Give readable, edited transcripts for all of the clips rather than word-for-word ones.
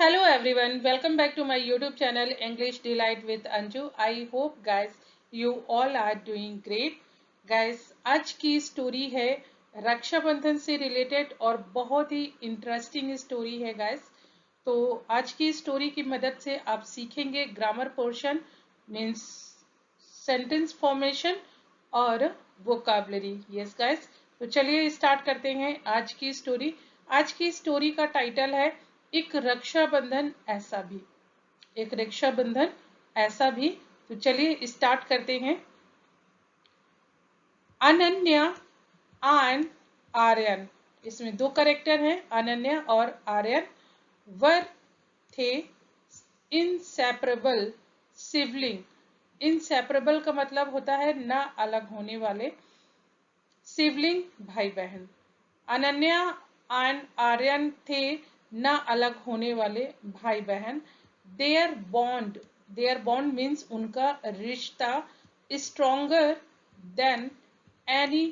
Hello everyone, welcome back to my YouTube channel English Delight with Anju. I hope guys you all are doing great. Guys, आज की story है रक्षाबंधन से related और बहुत ही interesting story है guys. तो आज की स्टोरी की मदद से आप सीखेंगे grammar portion means sentence formation और वोकाबलरी। यस गाइस, तो चलिए स्टार्ट करते हैं आज की स्टोरी। आज की स्टोरी का टाइटल है एक रक्षाबंधन ऐसा भी। एक रक्षाबंधन ऐसा भी। तो चलिए स्टार्ट करते हैं। अनन्या एंड आर्यन, इसमें दो करेक्टर हैं, अनन्या और आर्यन। वर थे इनसेपरेबल सिबलिंग। इनसेपरेबल का मतलब होता है ना अलग होने वाले। सिबलिंग भाई बहन। अनन्या एंड आर्यन थे ना अलग होने वाले भाई बहन। देयर बॉन्ड मीन्स उनका रिश्ता स्ट्रोंगर देन एनी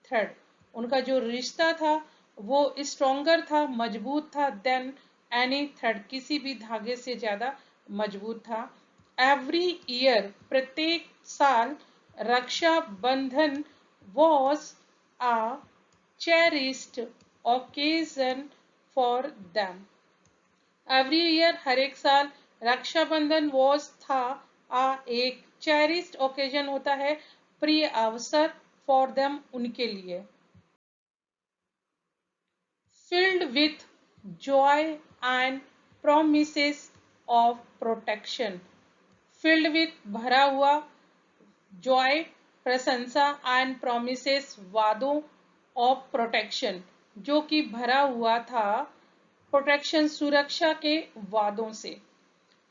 थ्रेड। उनका जो रिश्ता था वो स्ट्रोंगर था, मजबूत था, देन एनी थ्रेड, किसी भी धागे से ज्यादा मजबूत था। एवरी ईयर, प्रत्येक साल, Rakshabandhan was a cherished occasion for them. Every year, हर एक साल, रक्षाबंधन was था एक cherished occasion होता है, प्रिय अवसर, for them, उनके लिए। Filled with joy and promises of protection. Filled with भरा हुआ, जॉय प्रशंसा, एंड प्रोमिसेस वादों, ऑफ प्रोटेक्शन जो कि भरा हुआ था, प्रोटेक्शन सुरक्षा के वादों से।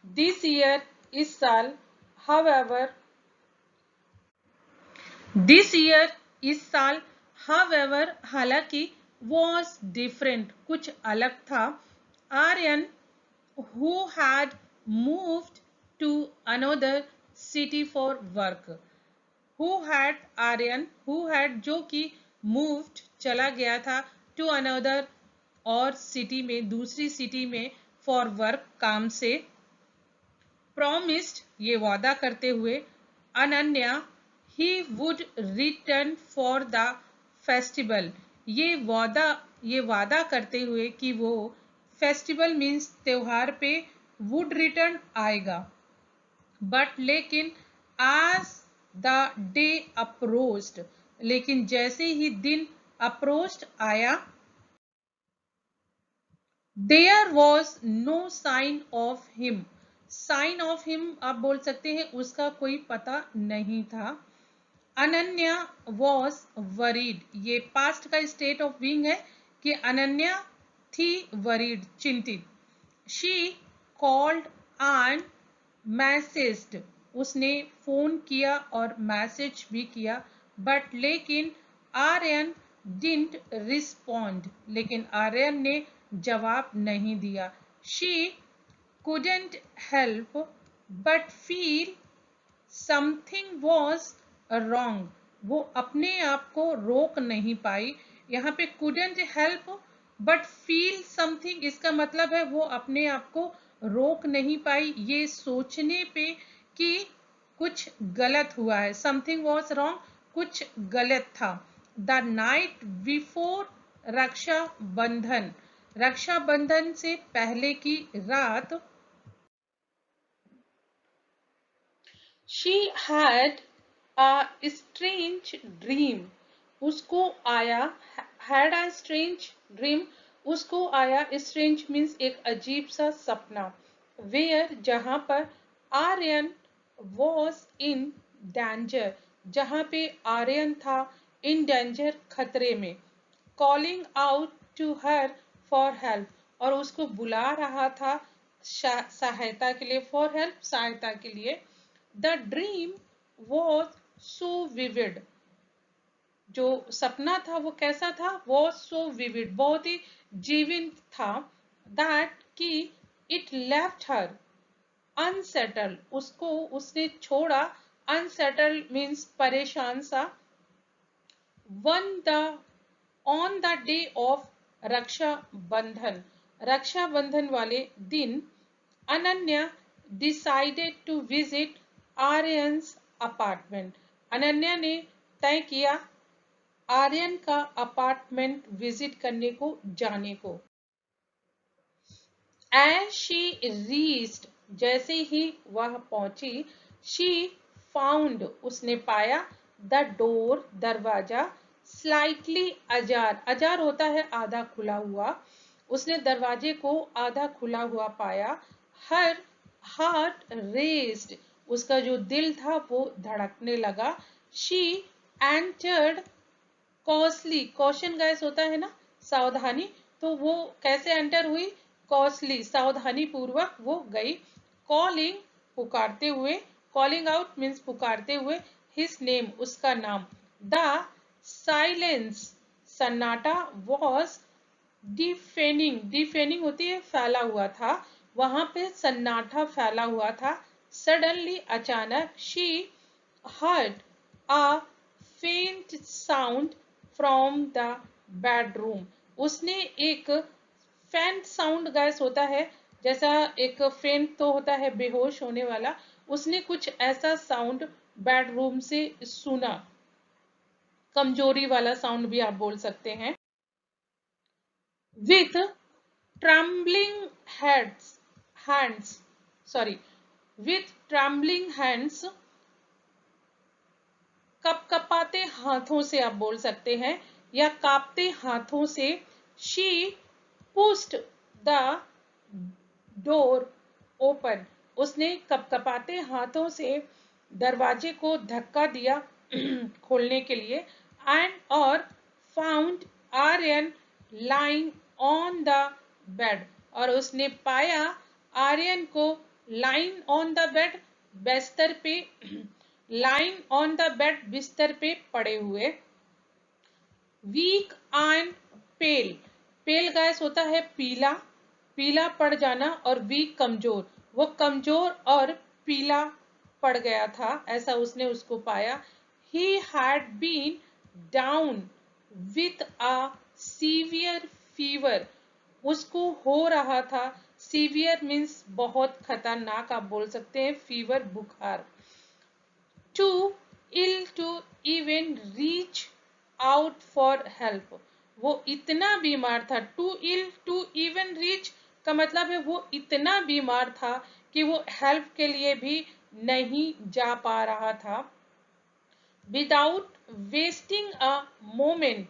दिस ईयर, इस साल, हाउएवर, दिस ईयर, इस साल, हाउएवर, हालांकि, वॉज डिफरेंट, कुछ अलग था। Aryan who had moved to another city for work. Who had Aryan, who had जो कि moved चला गया था, to another और सिटी में, दूसरी सिटी में, for work काम से। promised ये वादा करते हुए। Ananya he would return for the festival, ये वादा करते हुए कि वो फेस्टिवल मीन्स त्योहार पे would return आएगा। बट लेकिन as the day approached, लेकिन जैसे ही दिन approached आया, there was no sign of him. sign of him आप बोल सकते हैं उसका कोई पता नहीं था। अनन्या was worried, ये पास्ट का स्टेट ऑफ बीइंग है कि अनन्या थी worried, चिंतित। she called and messaged, उसने फोन किया और मैसेज भी किया। बट लेकिन आर्यन डिडंट रिस्पॉन्ड, लेकिन आर्यन ने जवाब नहीं दिया। She couldn't help but feel something was wrong, वो अपने आप को रोक नहीं पाई। यहाँ पे couldn't help but feel something, इसका मतलब है वो अपने आप को रोक नहीं पाई ये सोचने पे कि कुछ गलत हुआ है। समथिंग वॉज रॉन्ग, कुछ गलत था। The night before Rakshabandhan, Rakshabandhan से पहले की रात। She had a strange dream. उसको आया, had a strange dream, उसको आया, strange means एक अजीब सा सपना। Where, जहां पर, आर्यन was in danger, जहां पे आर्यन था in danger, खतरे में। Calling out to her for help, और उसको बुला रहा था सहायता के लिए, for help, सहायता के लिए। The dream was so vivid, जो सपना था वो कैसा था, was so vivid, बहुत ही जीवंत था। that कि it left her unsettled, उसको उसने छोड़ा, unsettled means परेशान सा। on the day of रक्षा बंधन, रक्षाबंधन वाले दिन Ananya decided to visit Aryan's apartment. Ananya ने तय किया आर्यन का अपार्टमेंट विजिट करने को, जाने को। एज शी रीच्ड, जैसे ही वह पहुंची, शी फाउंड, उसने पाया, द डोर, दरवाजा, स्लाइटली अजार, अजार होता है आधा खुला हुआ, उसने दरवाजे को आधा खुला हुआ पाया। हर हार्ट रेस्ड, उसका जो दिल था वो धड़कने लगा। She entered costly, caution gas होता है ना, सावधानी, तो वो कैसे एंटर हुई, कॉस्टली, सावधानी पूर्वक वो गई। कॉलिंग, पुकारते हुए, कॉलिंग आउट मीन्स पुकारते हुए, हिज नेम, उसका नाम। द साइलेंस, सन्नाटा, वॉज डिफेनिंग, डिफेनिंग होती है फैला हुआ था, वहां पे सन्नाटा फैला हुआ था। सडनली, अचानक, शी हर्ड अ फेंट साउंड फ्रॉम द बेडरूम, उसने एक फेंट साउंड गैस होता है, जैसा एक फेंट तो होता है बेहोश होने वाला, उसने कुछ ऐसा साउंड बेडरूम से सुना, कमजोरी वाला साउंड भी आप बोल सकते हैं। With trembling hands, sorry, with trembling hands, कपकपाते हाथों से आप बोल सकते हैं, या कांपते हाथों से, she pushed the door open, उसने कपकपाते हाथों से दरवाजे को धक्का दिया खोलने के लिए। एंड और found Aryan lying on the bed, और उसने पाया आर्यन को लाइंग ऑन द बेड, बिस्तर पे, लाइंग ऑन द बेड, बिस्तर पे पड़े हुए। वीक एंड पेल, पेल गैस होता है पीला, पीला पड़ जाना, और वीक कमजोर, वो कमजोर और पीला पड़ गया था, ऐसा उसने उसको पाया। He had been down with a severe fever, उसको हो रहा था, सीवियर मीन्स बहुत खतरनाक आप बोल सकते हैं, फीवर बुखार। Too ill to even reach out for help, वो इतना बीमार था, too ill to even reach का मतलब है वो इतना बीमार था कि वो हेल्प के लिए भी नहीं जा पा रहा था। Without wasting a moment,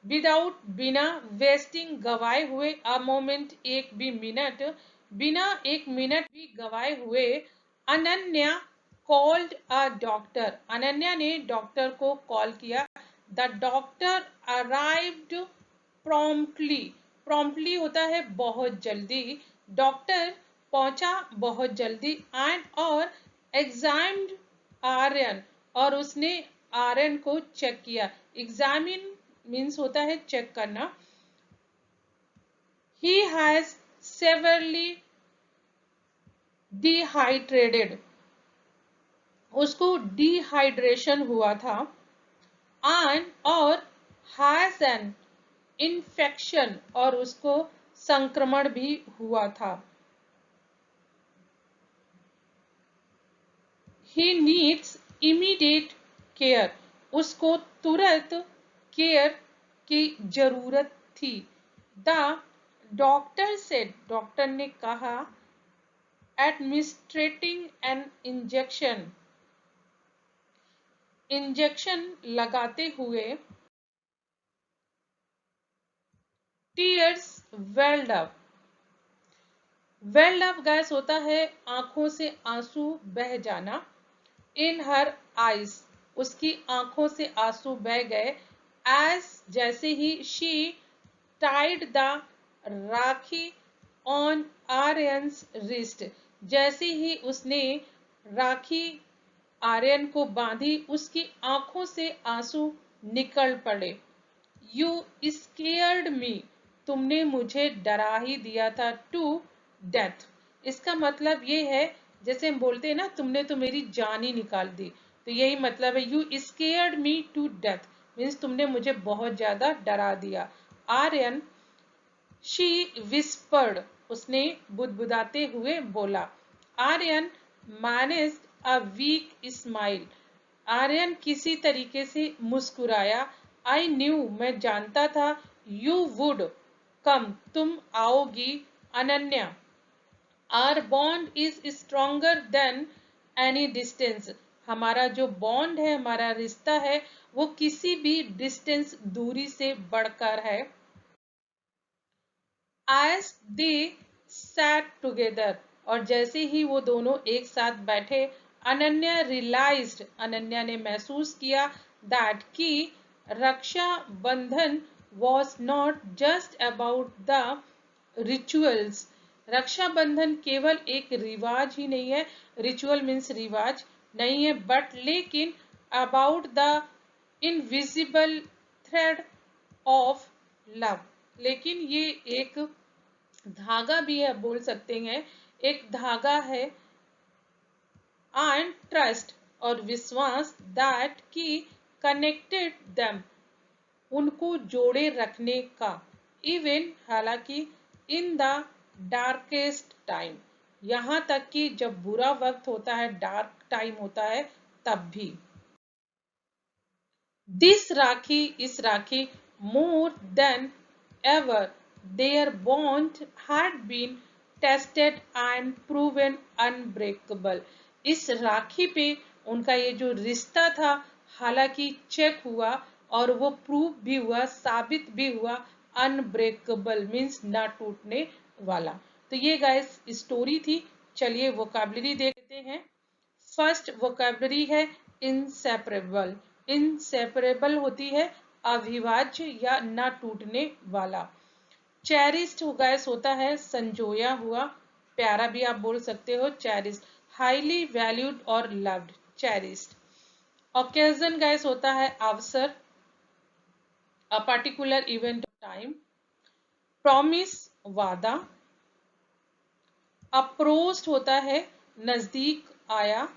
without, बिना, वेस्टिंग, गवाए हुए, अ मोमेंट, एक भी मिनट, बिना एक मिनट भी गवाए हुए, Ananya called a doctor, Ananya ने डॉक्टर को कॉल किया। The doctor arrived promptly, promptly होता है बहुत जल्दी, डॉक्टर पहुंचा बहुत जल्दी। एंड और एग्जामिन्ड आर्यन, और उसने आर्यन को चेक किया, एग्जामिन मीन्स होता है चेक करना। ही हैज सेवरली डिहाइड्रेटेड, उसको डिहाइड्रेशन हुआ था। एंड और हैज एन इन्फेक्शन, और उसको संक्रमण भी हुआ था। ही नीड्स इमीडिएट केयर, उसको तुरंत केयर की जरूरत थी। द डॉक्टर सेड, डॉक्टर ने कहा, एडमिनिस्ट्रेटिंग एन इंजेक्शन, इंजेक्शन लगाते हुए। Tears weld up, weld up gas होता है आंखों से आंसू बह जाना। इन हर आईज, उसकी आंखों से आंसू बह गए। एज, जैसे ही, she tied the rakhi on Aryan's wrist, जैसे ही उसने राखी आर्यन को बांधी, उसकी आंखों से आंसू निकल पड़े। यू स्केयर्ड मी, तुमने मुझे डरा ही दिया था, टू डेथ, इसका मतलब ये है, जैसे हम बोलते हैं ना, तुमने तो मेरी जान ही निकाल दी, तो यही मतलब है, you scared me to death means तुमने मुझे बहुत ज्यादा डरा दिया। आर्यन शी विस्पर्ड, उसने बुदबुदाते हुए बोला। Aryan managed a weak smile, Aryan किसी तरीके से मुस्कुराया। आई न्यू, मैं जानता था। यू वुड कम, तुम आओगी। Ananya, our bond is stronger than any distance, हमारा जो बॉन्ड है, हमारा रिश्ता है, वो किसी भी डिस्टेंस, दूरी से बढ़कर है। एज दे सैट टुगेदर, और जैसे ही वो दोनों एक साथ बैठे, अनन्या रियलाइज्ड, अनन्या ने महसूस किया, दैट कि Raksha Bandhan was not just about the rituals, Rakshabandhan केवल एक रिवाज ही नहीं है, रिचुअल मीन्स रिवाज नहीं है, बट लेकिन about the invisible thread of love, लेकिन ये एक धागा भी है, बोल सकते हैं, एक धागा है, एंड ट्रस्ट, और विश्वास, दैट की कनेक्टेड देम, उनको जोड़े रखने का, इवन, हालांकि, इन द डार्केस्ट टाइम, यहां तक कि जब बुरा वक्त होता है, डार्क टाइम होता है, तब भी। दिस राखी, इस rakhi, more than ever, their bond had been tested and proven unbreakable, इस राखी पे उनका ये जो रिश्ता था, हालांकि चेक हुआ, और वो प्रूव भी हुआ, साबित भी हुआ, अनब्रेकेबल मीन्स ना टूटने वाला। तो ये गाइस स्टोरी थी। चलिए वोकैबुलरी देखते हैं। फर्स्ट वोकैबुलरी है इनसेपरेबल, इनसेपरेबल होती है अविभाज्य या ना टूटने वाला। चेरिस्ड गाइस होता है संजोया हुआ, प्यारा भी आप बोल सकते हो, चेरिस्ड, हाईली वैल्यूड और लव्ड, चेरिस्ड। ओकेजन गाइस होता है अवसर, a particular event time. Promise, वादा। अप्रोच्ड होता है नजदीक आया,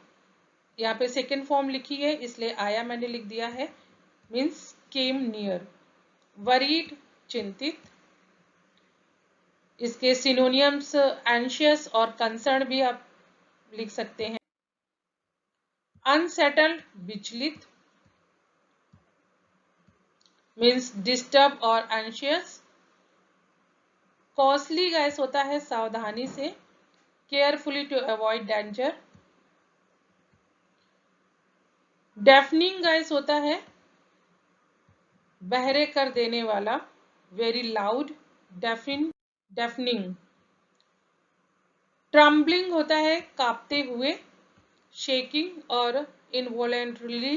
यहाँ पे सेकेंड फॉर्म लिखी है इसलिए आया मैंने लिख दिया है, मीन्स केम नियर। वरीड, चिंतित, इसके सिनोनियम्स एंशियस और कंसर्न भी आप लिख सकते हैं। अनसेटल्ड, विचलित, मीन्स डिस्टर्ब और एंशियस। कॉस्टली गाइस होता है सावधानी से, carefully to avoid danger. Deafening guys होता है बहरे कर देने वाला, very loud, deafen, deafening. Trembling होता है कांपते हुए, शेकिंग और इनवॉलेंटरली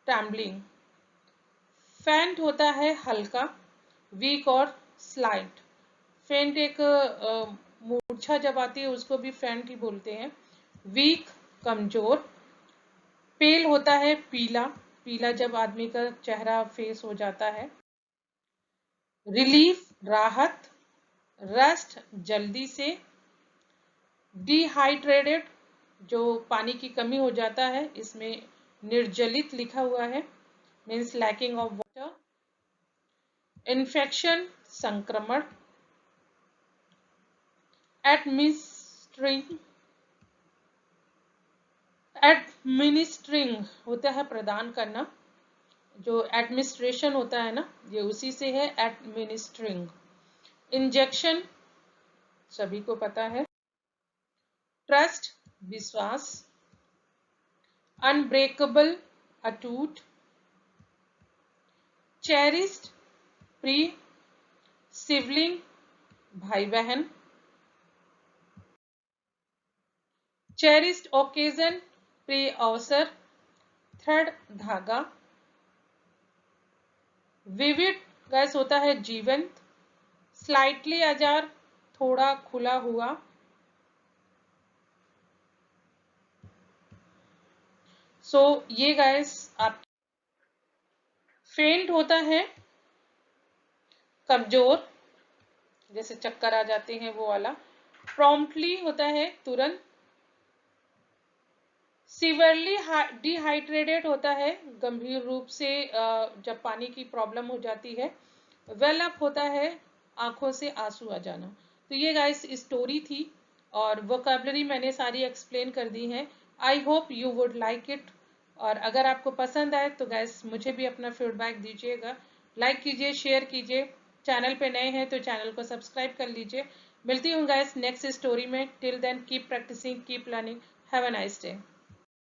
ट्रम्बलिंग। फेंट होता है हल्का, वीक और स्लाइट, फेंट एक मूर्छा जब आती है उसको भी फेंट ही बोलते हैं। वीक, कमजोर। पेल होता है पीला, पीला जब आदमी का चेहरा फेस हो जाता है। रिलीफ, राहत। रेस्ट, जल्दी से। डिहाइड्रेटेड, जो पानी की कमी हो जाता है, इसमें निर्जलित लिखा हुआ है, means lacking of water. Infection, संक्रमण। एडमिनिस्ट्रिंग, एडमिनिस्ट्रिंग होता है प्रदान करना, जो एडमिनिस्ट्रेशन होता है ना, ये उसी से है, एडमिनिस्ट्रिंग। इंजेक्शन, सभी को पता है। ट्रस्ट, विश्वास। अनब्रेकेबल, अटूट। चेरिस्ड, प्रिय। सिवलिंग, भाई बहन। चेरिस्ड ओकेजन, प्रिय अवसर। थ्रेड, धागा। विविड गैस होता है जीवंत। स्लाइटली अजार, थोड़ा खुला हुआ। सो ये गैस आप। फेंट होता है कमजोर, जैसे चक्कर आ जाते हैं वो वाला। प्रॉम्प्टली होता है तुरंत। सीवियरली डिहाइड्रेटेड होता है गंभीर रूप से जब पानी की प्रॉब्लम हो जाती है। वेल अप होता है आंखों से आंसू आ जाना। तो ये गाइस स्टोरी थी और वोकैबुलरी मैंने सारी एक्सप्लेन कर दी है। I hope you would like it. और अगर आपको पसंद आए तो गाइस मुझे भी अपना फीडबैक दीजिएगा, लाइक कीजिए, शेयर कीजिए। चैनल पे नए हैं तो चैनल को सब्सक्राइब कर लीजिए। मिलती हूँ गाइस नेक्स्ट स्टोरी में। Till then keep practicing, keep learning. Have a nice day.